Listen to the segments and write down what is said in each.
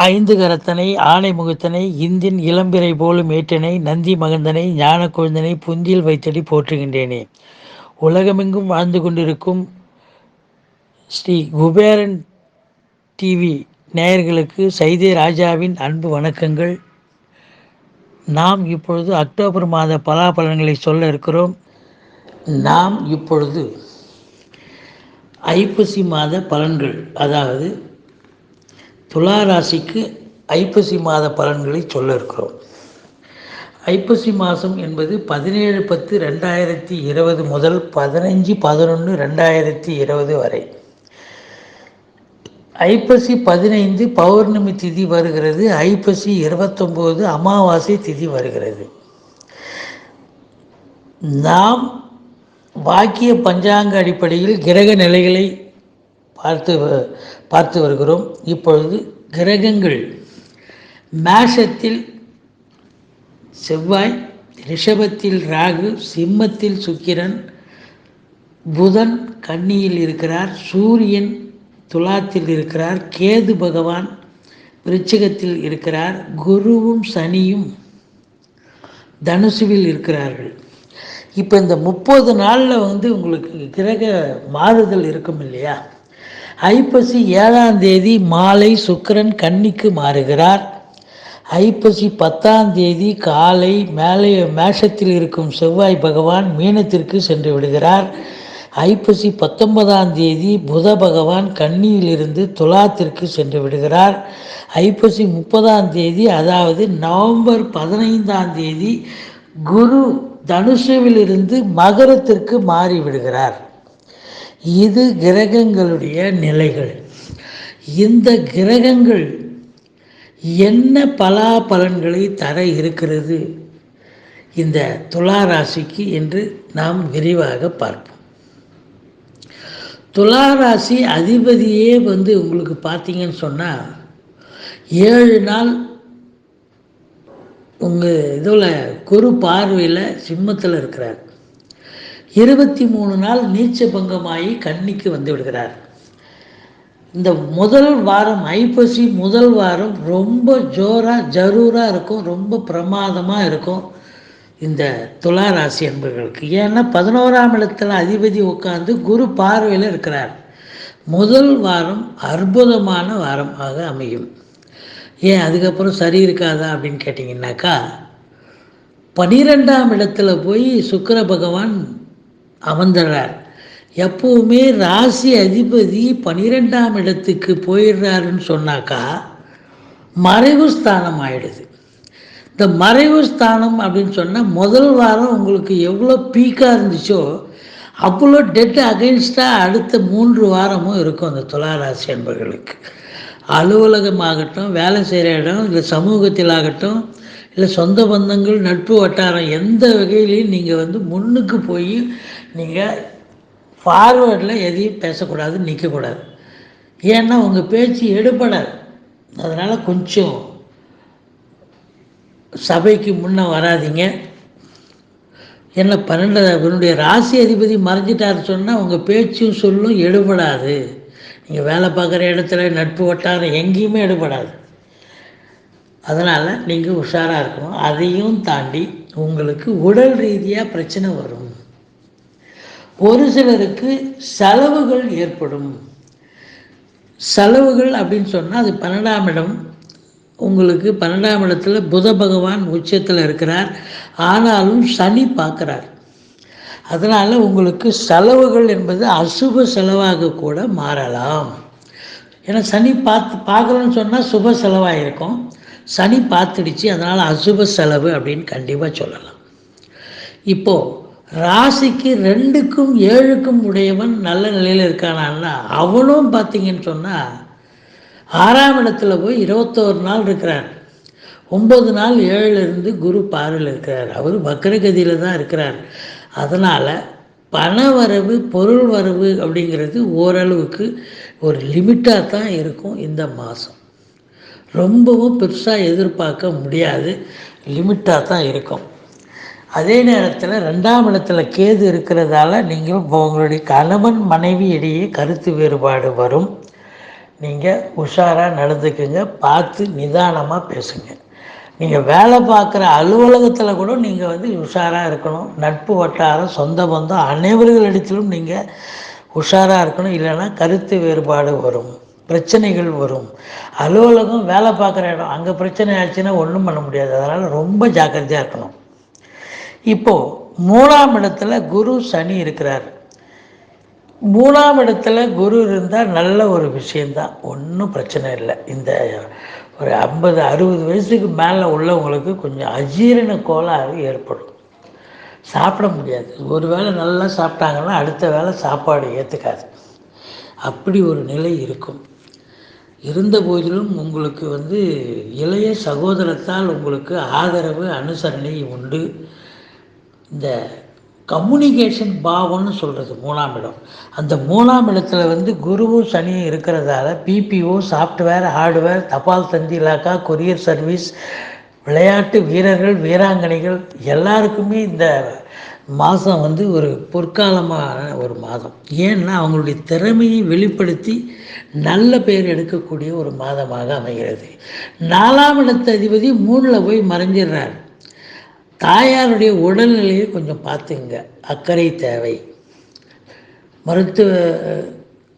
ஐந்து கரத்தனை ஆனை முகத்தனை இந்தின் இளம்பிறை போலும் ஏற்றனை நந்தி மகந்தனை ஞான கொழுந்தனை புந்தியில் வைத்தடி போற்றுகின்றேனே. உலகமெங்கும் வாழ்ந்து கொண்டிருக்கும் ஸ்ரீ குபேரன் டிவி நேயர்களுக்கு சைதே ராஜாவின் அன்பு வணக்கங்கள். நாம் இப்பொழுது அக்டோபர் மாத பலாபலன்களை சொல்ல இருக்கிறோம். நாம் இப்பொழுது ஐப்பசி மாத பலன்கள், அதாவது துலா ராசிக்கு ஐப்பசி மாத பலன்களை சொல்ல இருக்கிறோம். ஐப்பசி மாதம் என்பது 17/10/2020 முதல் 15/11/2020 வரை. ஐப்பசி 15 பௌர்ணமி திதி வருகிறது. ஐப்பசி 29 அமாவாசை திதி வருகிறது. நாம் வாக்கிய பஞ்சாங்க அடிப்படையில் கிரக நிலைகளை பார்த்து வருகிறோம். இப்பொழுது கிரகங்கள் மேஷத்தில் செவ்வாய், ரிஷபத்தில் ராகு, சிம்மத்தில் சுக்கிரன், புதன் கன்னியில் இருக்கிறார், சூரியன் துலாத்தில் இருக்கிறார், கேது பகவான் விருச்சிகத்தில் இருக்கிறார், குருவும் சனியும் தனுசுவில் இருக்கிறார்கள். இப்போ இந்த 30 நாளில் உங்களுக்கு கிரக மாறுதல் இருக்கும் இல்லையா? ஐப்பசி 7ஆம் தேதி மாலை சுக்கிரன் கன்னிக்கு மாறுகிறார். ஐப்பசி 10ஆம் தேதி காலை மேஷத்தில் இருக்கும் செவ்வாய் பகவான் மீனத்திற்கு சென்று விடுகிறார். ஐப்பசி 19ஆம் தேதி புத பகவான் கன்னியிலிருந்து துலாத்திற்கு சென்று விடுகிறார். ஐப்பசி 30ஆம் தேதி, அதாவது நவம்பர் 15ஆம் தேதி குரு தனுசுவிலிருந்து மகரத்திற்கு மாறிவிடுகிறார். இது கிரகங்களுடைய நிலைகள். இந்த கிரகங்கள் என்ன பலாபலன்களை தர இருக்கிறது இந்த துலா ராசிக்கு என்று நாம் விரிவாக பார்ப்போம். துலா ராசி அதிபதியே உங்களுக்கு பார்த்தீங்கன்னு சொன்னால் 7 நாள் உங்கள் இதில் குரு பார்வையில் சிம்மத்தில் இருக்கிறார். 23 நாள் நீச்ச பங்கமாகி கன்னிக்கு வந்து விடுகிறார். இந்த முதல் வாரம், ஐப்பசி முதல் வாரம் ரொம்ப ஜரூராக இருக்கும், ரொம்ப பிரமாதமாக இருக்கும் இந்த துலா ராசி என்பவர்களுக்கு. ஏன்னா 11ஆம் இடத்துல அதிபதி உட்கார்ந்து குரு பார்வையில் இருக்கிறார். முதல் வாரம் அற்புதமான வாரமாக அமையும். ஏன் அதுக்கப்புறம் சரி இருக்காதா அப்படின்னு கேட்டிங்கன்னாக்கா, 12ஆம் இடத்துல போய் சுக்கிர பகவான் அமர்ந்துடுறார். எப்பவுமே ராசி அதிபதி 12ஆம் இடத்துக்கு போயிடுறாருன்னு சொன்னாக்கா மறைவு ஸ்தானம் ஆயிடுது. இந்த மறைவு ஸ்தானம் அப்படின்னு சொன்னால் முதல் வாரம் உங்களுக்கு எவ்வளோ பீக்காக இருந்துச்சோ அவ்வளோ டெட் அகைன்ஸ்டாக அடுத்த 3 வாரமும் இருக்கும் அந்த துளாராசி என்பவர்களுக்கு. அலுவலகமாகட்டும், வேலை செய்கிற இடம், இல்லை சமூகத்தில் ஆகட்டும், இல்லை சொந்த பந்தங்கள், நட்பு வட்டாரம், எந்த வகையிலையும் நீங்கள் முன்னுக்கு போய் நீங்கள் ஃபார்வேர்டில் எதையும் பேசக்கூடாது, நிற்கக்கூடாது. ஏன்னா உங்கள் பேச்சு எடுபடாது. அதனால் கொஞ்சம் சபைக்கு முன்னே வராதிங்க. ஏன்னா 12 ராசி அதிபதி மறைஞ்சிட்டாரு சொன்னால் உங்கள் பேச்சும் சொல்லும் எடுபடாது. நீங்கள் வேலை பார்க்குற இடத்துல, நட்பு வட்டாரம் எங்கேயுமே எடுபடாது. அதனால் நீங்கள் உஷாராக இருக்கணும். அதையும் தாண்டி உங்களுக்கு உடல் ரீதியாக பிரச்சனை வரும். ஒரு சிலருக்கு செலவுகள் ஏற்படும். செலவுகள் அப்படின்னு சொன்னால் அது 12ஆம் இடம். உங்களுக்கு 12ஆம் இடத்துல புத பகவான் உச்சத்தில் இருக்கிறார். ஆனாலும் சனி பார்க்குறார். அதனால் உங்களுக்கு செலவுகள் என்பது அசுப செலவாக கூட மாறலாம். ஏன்னா சனி பார்க்கலன்னு சொன்னால் சுப செலவாக இருக்கும். சனி பார்த்துடுச்சு, அதனால் அசுப செலவு அப்படின்னு கண்டிப்பாக சொல்லலாம். இப்போது ராசிக்கு 2க்கும் 7க்கும் உடையவன் நல்ல நிலையில் இருக்கானா, அவனும் பார்த்தீங்கன்னு சொன்னால் 6ஆம் இடத்துல போய் 21 நாள் இருக்கிறார். 9 நாள் 7லிருந்து குரு பார்வையில் இருக்கிறார். அவர் வக்ரகதியில் தான் இருக்கிறார். அதனால் பண வரவு, பொருள் வரவு அப்படிங்கிறது ஓரளவுக்கு ஒரு லிமிட்டாக தான் இருக்கும். இந்த மாதம் ரொம்பவும் பெருசாக எதிர்பார்க்க முடியாது, லிமிட்டாக தான் இருக்கும். அதே நேரத்தில் 2ஆம் இடத்துல கேது இருக்கிறதால நீங்கள் உங்களுடைய கணவன் மனைவி இடையே கருத்து வேறுபாடு வரும். நீங்கள் உஷாராக நடந்துக்குங்க, பார்த்து நிதானமாக பேசுங்க. நீங்கள் வேலை பார்க்குற அலுவலகத்தில் கூட நீங்கள் உஷாராக இருக்கணும். நட்பு வட்டாரம், சொந்த பந்தம் அனைவர்களிடத்திலும் நீங்கள் உஷாராக இருக்கணும். இல்லைன்னா கருத்து வேறுபாடு வரும், பிரச்சனைகள் வரும். அலுவலகம் வேலை பார்க்குற இடம், அங்கே பிரச்சனை ஆச்சுன்னா ஒன்றும் பண்ண முடியாது. அதனால் ரொம்ப ஜாக்கிரதையாக இருக்கணும். இப்போது 3ஆம் இடத்துல குரு சனி இருக்கிறார். 3ஆம் இடத்துல குரு இருந்தால் நல்ல ஒரு விஷயந்தான், ஒன்றும் பிரச்சனை இல்லை. இந்த ஒரு 50-60 வயசுக்கு மேலே உள்ளவங்களுக்கு கொஞ்சம் அஜீரண கோளாறு ஏற்படும், சாப்பிட முடியாது. ஒரு வேளை நல்லா சாப்பிட்டாங்கன்னா அடுத்த வேளை சாப்பாடு ஏற்றுக்காது, அப்படி ஒரு நிலை இருக்கும். இருந்த போதிலும் உங்களுக்கு இளைய சகோதரத்தால் உங்களுக்கு ஆதரவு அனுசரணை உண்டு. இந்த கம்யூனிகேஷன் பாவம்னு சொல்கிறது 3ஆம் இடம். அந்த 3ஆம் இடத்துல குருவும் சனியும் இருக்கிறதால பிபிஓ, சாஃப்ட்வேர், ஹார்ட்வேர், தபால் தந்தி இலாக்கா, கொரியர் சர்வீஸ், விளையாட்டு வீரர்கள், வீராங்கனைகள் எல்லாருக்குமே இந்த மாதம் ஒரு பொற்காலமான ஒரு மாதம். ஏன்னா அவங்களுடைய திறமையை வெளிப்படுத்தி நல்ல பெயர் எடுக்கக்கூடிய ஒரு மாதமாக அமைகிறது. 4ஆம் இடத்து அதிபதி 3ல் போய் மறைஞ்சிடுறார். தாயாருடைய உடல்நிலையை கொஞ்சம் பார்த்துங்க, அக்கறை தேவை. மருத்துவ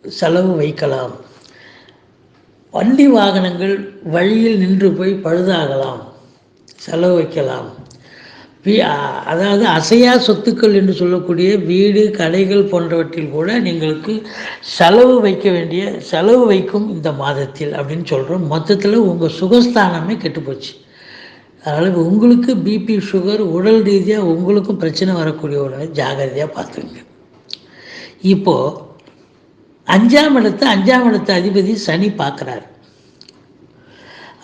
செலவு வைக்கலாம். வண்டி வாகனங்கள் வழியில் நின்று போய் பழுதாகலாம், செலவு வைக்கலாம். அதாவது அசையா சொத்துக்கள் என்று சொல்லக்கூடிய வீடு, கடைகள் போன்றவற்றில் கூட நீங்களுக்கு செலவு வைக்கும் இந்த மாதத்தில் அப்படின்னு சொல்கிறோம். மொத்தத்தில் உங்கள் சுகஸ்தானமே கெட்டுப்போச்சு. அதனால் உங்களுக்கு பிபி, சுகர், உடல் ரீதியாக உங்களுக்கும் பிரச்சனை வரக்கூடிய உடனே ஜாகிரதையாக பார்த்துங்க. இப்போது 5ஆம் இடத்து அதிபதி சனி பார்க்குறாரு.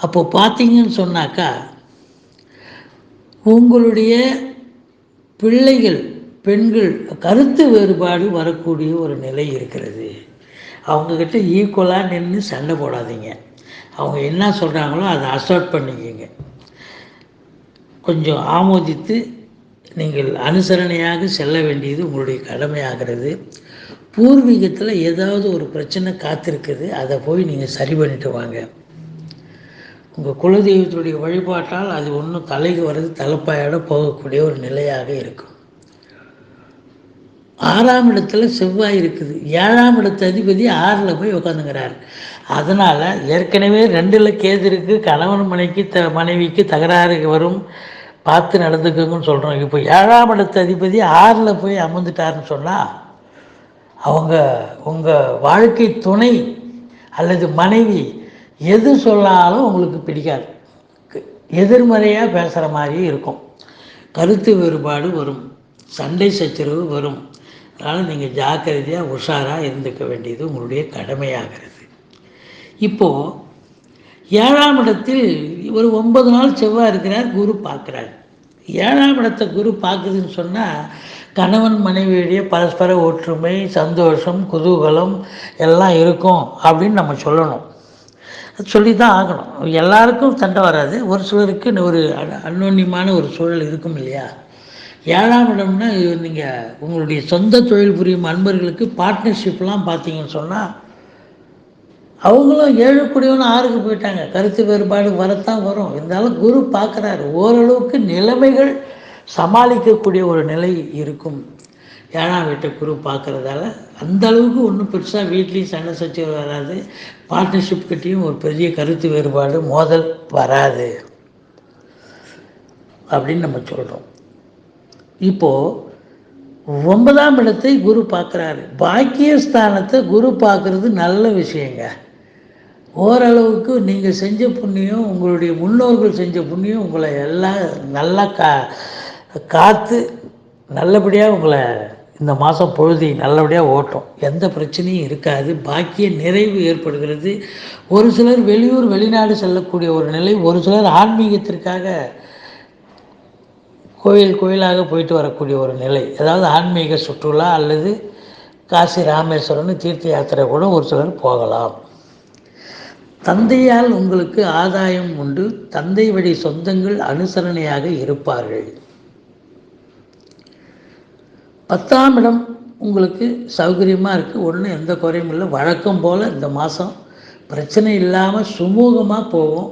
அப்போது பார்த்தீங்கன்னு சொன்னாக்கா உங்களுடைய பிள்ளைகள், பெண்கள் கருத்து வேறுபாடு வரக்கூடிய ஒரு நிலை இருக்கிறது. அவங்கக்கிட்ட ஈக்குவலாக நின்று சண்டை போடாதீங்க. அவங்க என்ன சொல்கிறாங்களோ அதை அசர்ட் பண்ணிக்கங்க. கொஞ்சம் ஆமோதித்து நீங்கள் அனுசரணையாக செல்ல வேண்டியது உங்களுடைய கடமையாகிறது. பூர்வீகத்தில் ஏதாவது ஒரு பிரச்சனை காத்திருக்குது, அதை போய் நீங்கள் சரி பண்ணிட்டு வாங்க. உங்கள் குலதெய்வத்துடைய வழிபாட்டால் அது ஒன்றும் தலைக்கு வர்றது தலைப்பாயோட போகக்கூடிய ஒரு நிலையாக இருக்கும். 6ஆம் இடத்துல செவ்வாய் இருக்குது. 7ஆம் இடத்து அதிபதி 6ல் போய் உட்காந்துங்கிறார். அதனால் ஏற்கனவே 2ல் கேது இருக்குது. கணவன் மனைவிக்கு தகராறு வரும், பார்த்து நடந்துக்குங்கன்னு சொல்கிறோம். இப்போ 7ஆம் இடத்து அதிபதி 6ல் போய் அமர்ந்துட்டாருன்னு சொன்னால் உங்கள் வாழ்க்கை துணை அல்லது மனைவி எது சொன்னாலும் உங்களுக்கு பிடிக்காது, எதிர்மறையாக பேசுகிற மாதிரியே இருக்கும். கருத்து வேறுபாடு வரும், சண்டை சச்சரவு வரும். அதனால் நீங்கள் ஜாக்கிரதையாக உஷாராக இருந்துக்க வேண்டியது உங்களுடைய கடமையாகிறது. இப்போது 7ஆம் இடத்தில் ஒரு 9 நாள் செவ்வாய் இருக்கிறார், குரு பார்க்குறார். 7ஆம் இடத்தை குரு பார்க்குதுன்னு சொன்னால் கணவன் மனைவியுடைய பரஸ்பர ஒற்றுமை, சந்தோஷம், குதூகலம் எல்லாம் இருக்கும் அப்படின்னு நம்ம சொல்லணும். சொல்லி தான் ஆகணும். எல்லாருக்கும் சண்டை வராது, ஒரு சிலருக்கு ஒரு அந்யோன்யமான ஒரு சூழல் இருக்கும் இல்லையா. 7ஆம் இடம்னா நீங்கள் உங்களுடைய சொந்த தொழில் புரியும் அன்பர்களுக்கு பார்ட்னர்ஷிப்லாம் பார்த்தீங்கன்னு சொன்னால் அவங்களும் 7 கூடியவனும் 6க்கு போயிட்டாங்க. கருத்து வேறுபாடு வரத்தான் வரும். இருந்தாலும் குரு பார்க்குறாரு, ஓரளவுக்கு நிலைமைகள் சமாளிக்கக்கூடிய ஒரு நிலை இருக்கும். 7ஆம் வீட்டை குரு பார்க்குறதால அந்த அளவுக்கு ஒன்றும் பெருசாக வீட்லேயும் சண்டை சச்சரவு வராது, பார்ட்னர்ஷிப் கிட்டேயும் ஒரு பெரிய கருத்து வேறுபாடு மோதல் வராது அப்படின்னு நம்ம சொல்கிறோம். இப்போது 9ஆம் இடத்தை குரு பார்க்குறாரு. பாக்கியஸ்தானத்தை குரு பார்க்குறது நல்ல விஷயங்க. ஓரளவுக்கு நீங்கள் செஞ்ச புண்ணியம், உங்களுடைய முன்னோர்கள் செஞ்ச புண்ணியம் உங்களை எல்லாம் நல்லா காத்து நல்லபடியாக உங்களை இந்த மாதம் பொழுதை நல்லபடியாக ஓட்டும். எந்த பிரச்சனையும் இருக்காது, பாக்கிய நிறைவு ஏற்படுகிறது. ஒரு சிலர் வெளியூர் வெளிநாடு செல்லக்கூடிய ஒரு நிலை, ஒரு சிலர் ஆன்மீகத்திற்காக கோயிலாக போயிட்டு வரக்கூடிய ஒரு நிலை, அதாவது ஆன்மீக சுற்றுலா அல்லது காசி ராமேஸ்வரம்னு தீர்த்த யாத்திரை கூட ஒரு சிலர் போகலாம். தந்தையால் உங்களுக்கு ஆதாயம் உண்டு. தந்தை வழி சொந்தங்கள் அனுசரணையாக இருப்பார்கள். 10ஆம் இடம் உங்களுக்கு சௌகரியமாக இருக்குது, ஒன்றும் எந்த குறையும் இல்லை. வழக்கம் போல் இந்த மாதம் பிரச்சனை இல்லாமல் சுமூகமாக போகும்.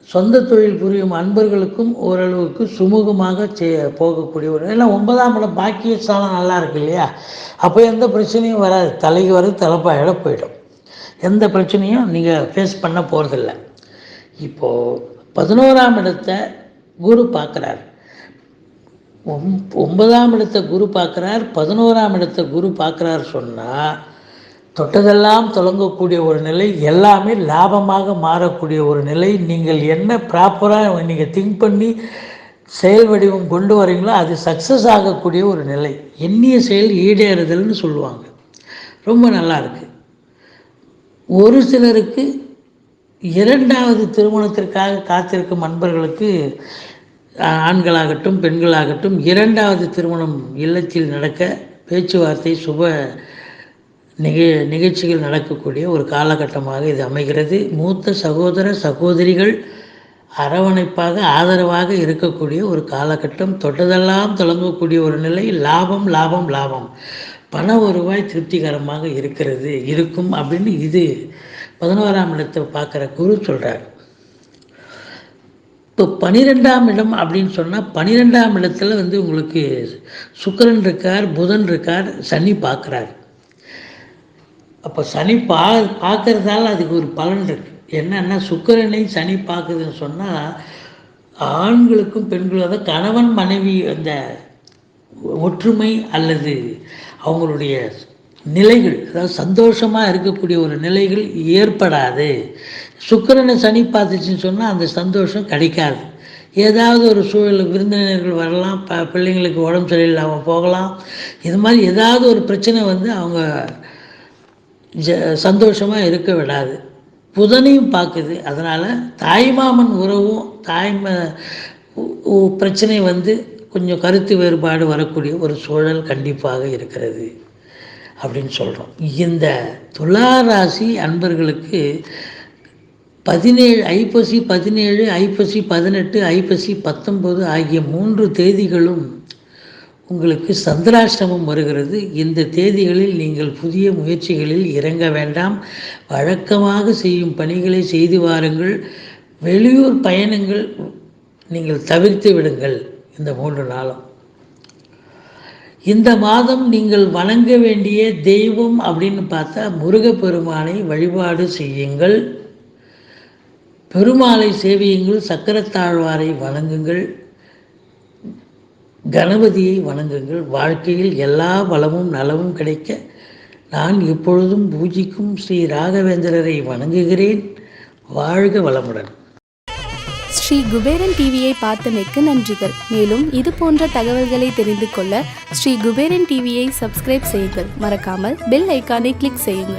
சொந்த தொழில் புரியும் அன்பர்களுக்கும் ஓரளவுக்கு சுமூகமாக போகக்கூடிய ஒரு, ஏன்னா 9ஆம் இடம் பாக்கியஸ்தானம் நல்லா இருக்கு இல்லையா, அப்போ எந்த பிரச்சனையும் வராது. தலைக்கு வரும் தலைப்பாயிட போயிடும். எந்த பிரச்சனையும் நீங்கள் ஃபேஸ் பண்ண போகிறதில்ல. இப்போது 11ஆம் இடத்தை குரு பார்க்குறார். 9ஆம் இடத்தை குரு பார்க்குறார், 11ஆம் இடத்தை குரு பார்க்குறார் சொன்னால் தொட்டதெல்லாம் தொடங்கக்கூடிய ஒரு நிலை, எல்லாமே லாபமாக மாறக்கூடிய ஒரு நிலை. நீங்கள் என்ன ப்ராப்பராக நீங்கள் திங்க் பண்ணி செயல் வடிவம் கொண்டு வரீங்களோ அது சக்ஸஸ் ஆகக்கூடிய ஒரு நிலை. எண்ணிய செயல் ஈடேறுதல்னு சொல்லுவாங்க. ரொம்ப நல்லா இருக்குது. ஒரு சிலருக்கு 2வது திருமணத்திற்காக காத்திருக்கும் அன்பர்களுக்கு, ஆண்களாகட்டும் பெண்களாகட்டும், 2வது திருமணம் இல்லத்தில் நடக்க பேச்சுவார்த்தை சுப நிகழ்ச்சிகள் நடக்கக்கூடிய ஒரு காலகட்டமாக இது அமைகிறது. மூத்த சகோதர சகோதரிகள் அரவணைப்பாக ஆதரவாக இருக்கக்கூடிய ஒரு காலகட்டம். தொட்டதெல்லாம் தொடங்கக்கூடிய ஒரு நிலை. லாபம் லாபம் லாபம், பண வருவாய் திருப்திகரமாக இருக்கும் அப்படின்னு இது 11ஆம் இடத்தை பார்க்குற குரு சொல்கிறார். இப்போ 12ஆம் இடம் அப்படின்னு சொன்னால் 12ஆம் இடத்துல உங்களுக்கு சுக்கிரன் இருக்கார், புதன் இருக்கார், சனி பார்க்குறார். அப்போ சனி பார்க்கறதால அதுக்கு ஒரு பலன் இருக்குது. என்னன்னா, சுக்கிரனை சனி பார்க்குதுன்னு சொன்னால் ஆண்களுக்கும் பெண்களும், அதாவது கணவன் மனைவி அந்த ஒற்றுமை அல்லது அவங்களுடைய நிலைகள், அதாவது சந்தோஷமாக இருக்கக்கூடிய ஒரு நிலைகள் ஏற்படாது. சுக்கிரனை சனி பார்த்துச்சுன்னு சொன்னால் அந்த சந்தோஷம் கிடைக்காது. ஏதாவது ஒரு சூழல், விருந்தினர்கள் வரலாம், பிள்ளைங்களுக்கு உடம்பு சரியில்லாமல் போகலாம். இது மாதிரி ஏதாவது ஒரு பிரச்சனை அவங்க சந்தோஷமாக இருக்க விடாது. புதனையும் பார்க்குது. அதனால் தாய்மாமன் உறவும் பிரச்சனை கொஞ்சம் கருத்து வேறுபாடு வரக்கூடிய ஒரு சூழல் கண்டிப்பாக இருக்கிறது அப்படின்னு சொல்கிறோம். இந்த துலா ராசி அன்பர்களுக்கு 17 ஐப்பசி 17, ஐப்பசி 18, ஐப்பசி 19 ஆகிய 3 தேதிகளும் உங்களுக்கு சந்திராஷ்டமம் வருகிறது. இந்த தேதிகளில் நீங்கள் புதிய முயற்சிகளில் இறங்க வேண்டாம். வழக்கமாக செய்யும் பணிகளை செய்து வாருங்கள். வெளியூர் பயணங்கள் நீங்கள் தவிர்த்து விடுங்கள் இந்த 3 நாளும். இந்த மாதம் நீங்கள் வணங்க வேண்டிய தெய்வம் அப்படின்னு பார்த்தா முருகப்பெருமானை வழிபாடு செய்யுங்கள். பெருமாளை சேவியுங்கள். சக்கரத்தாழ்வாரை வணங்குங்கள். கணபதியை வணங்குங்கள். வாழ்க்கையில் எல்லா வளமும் நலமும் கிடைக்க நான் எப்பொழுதும் பூஜிக்கும் ஸ்ரீ ராகவேந்திரரை வணங்குகிறேன். வாழ்க வளமுடன். ஸ்ரீ குபேரன் டிவியை பார்த்தமைக்கு நன்றிகள். மேலும் இது போன்ற தகவல்களை தெரிந்து கொள்ள ஸ்ரீ குபேரன் டிவியை சப்ஸ்கிரைப் செய்யுங்கள். மறக்காமல் பெல் ஐக்கானை கிளிக் செய்யுங்கள்.